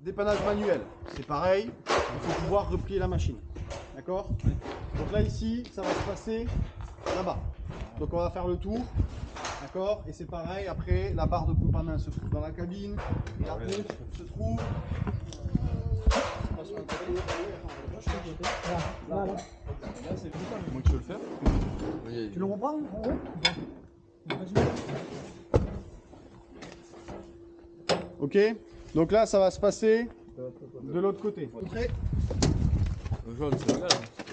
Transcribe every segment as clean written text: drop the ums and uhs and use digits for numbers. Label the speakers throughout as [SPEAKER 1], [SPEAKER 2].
[SPEAKER 1] Dépannage manuel, c'est pareil, il faut pouvoir replier la machine. D'accord? Donc là ici, ça va se passer là-bas. Donc on va faire le tour. D'accord? Et c'est pareil, après la barre de pompe à main se trouve dans la cabine, et la pompe se trouve.
[SPEAKER 2] Comment tu veux le faire?
[SPEAKER 3] Tu le reprends?
[SPEAKER 1] Ok? Donc là, ça va se passer de l'autre côté.
[SPEAKER 2] Le jaune, c'est légal.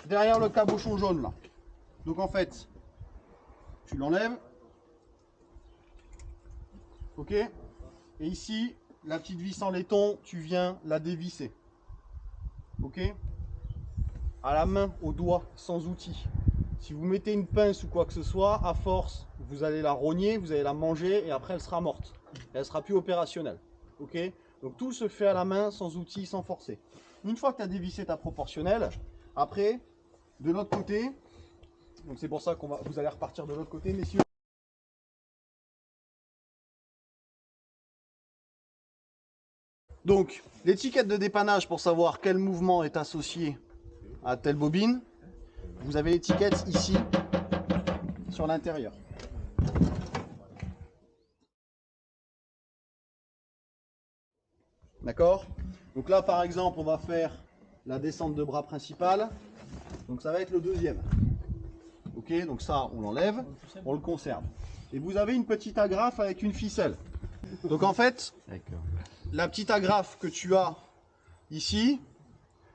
[SPEAKER 1] Derrière le cabochon jaune là. Donc en fait, tu l'enlèves. Ok? Et ici, la petite vis en laiton, tu viens la dévisser. Ok? À la main, au doigt, sans outil. Si vous mettez une pince ou quoi que ce soit, à force, vous allez la rogner, vous allez la manger et après elle sera morte. Et elle sera plus opérationnelle. Ok? Donc tout se fait à la main, sans outil, sans forcer. Une fois que tu as dévissé ta proportionnelle, après, de l'autre côté, donc c'est pour ça qu'on va, vous allez repartir de l'autre côté, messieurs. Donc, l'étiquette de dépannage pour savoir quel mouvement est associé à telle bobine, vous avez l'étiquette ici, sur l'intérieur. D'accord? Donc là, par exemple, on va faire la descente de bras principale. Donc ça va être le deuxième. Ok, donc ça, on l'enlève, on le conserve. Et vous avez une petite agrafe avec une ficelle. Donc en fait, la petite agrafe que tu as ici,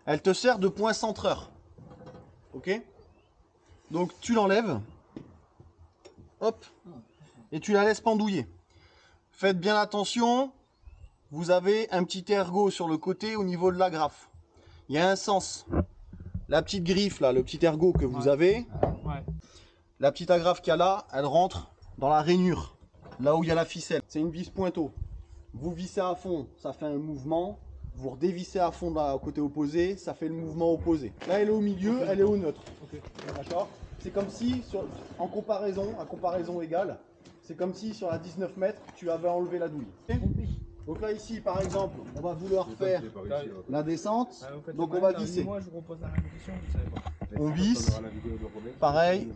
[SPEAKER 1] elle te sert de point centreur. Ok? Donc tu l'enlèves, hop, et tu la laisses pendouiller. Faites bien attention, vous avez un petit ergot sur le côté au niveau de l'agrafe. Il y a un sens. La petite griffe là, le petit ergot que vous avez, la petite agrafe qu'il y a là, elle rentre dans la rainure, là où il y a la ficelle. C'est une vis pointeau. Vous vissez à fond, ça fait un mouvement. Vous redévissez à fond du côté opposé, ça fait le mouvement opposé. Là, elle est au milieu, elle est au neutre. D'accord? C'est comme si, en comparaison, à comparaison égale, c'est comme si sur la 19 mètres, tu avais enlevé la douille. Donc là, ici, par exemple, on va vouloir faire la descente. Donc on va visser. On visse, pareil,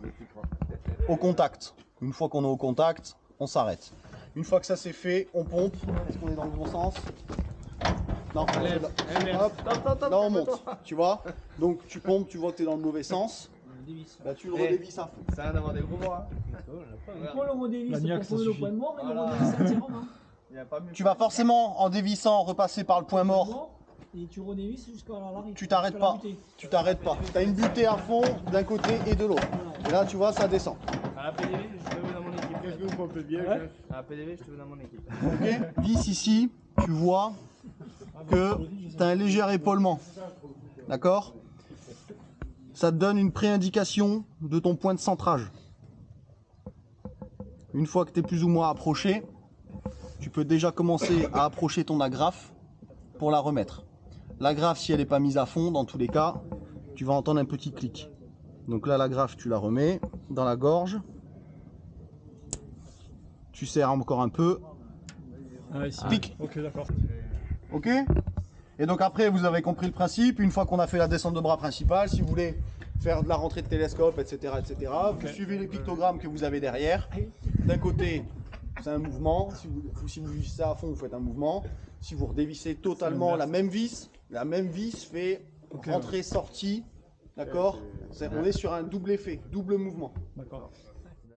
[SPEAKER 1] au contact. Une fois qu'on est au contact, on s'arrête. Une fois que ça c'est fait, on pompe. Est-ce qu'on est dans le bon sens? Non, hop, là on monte, tu vois. Donc tu pompes, tu vois que tu es dans le mauvais sens. Là tu le redévisses à fond.
[SPEAKER 3] Ça va d'avoir des gros bras.
[SPEAKER 4] Pourquoi le redévisse pour trouver le point mort et le redévisse entièrement?
[SPEAKER 1] Tu vas forcément, en dévissant, repasser par le point mort.
[SPEAKER 4] Et tu redévisses jusqu'à l'arrivée.
[SPEAKER 1] Tu t'arrêtes pas. Tu t'arrêtes pas. Tu as une butée à fond d'un côté et de l'autre. Et là tu vois, ça descend.
[SPEAKER 3] À la PDV, je te veux dans mon équipe. Qu'est-ce que vous pompez bien? À la PDV, je te veux dans mon équipe.
[SPEAKER 1] Ok. Vis ici, tu vois que tu as un léger épaulement. D'accord? Ça te donne une pré-indication de ton point de centrage. Une fois que tu es plus ou moins approché, tu peux déjà commencer à approcher ton agrafe pour la remettre. L'agrafe, si elle n'est pas mise à fond, dans tous les cas, tu vas entendre un petit clic. Donc là, l'agrafe, tu la remets dans la gorge. Tu serres encore un peu. Clic.
[SPEAKER 2] Ok, d'accord.
[SPEAKER 1] Ok? Et donc après, vous avez compris le principe. Une fois qu'on a fait la descente de bras principale, si vous voulez faire de la rentrée de télescope, etc., vous suivez les pictogrammes que vous avez derrière. D'un côté, c'est un mouvement. Si vous vissez à fond, vous faites un mouvement. Si vous redévissez totalement la même vis fait entrée-sortie. D'accord? On est sur un double effet, double mouvement.
[SPEAKER 2] D'accord.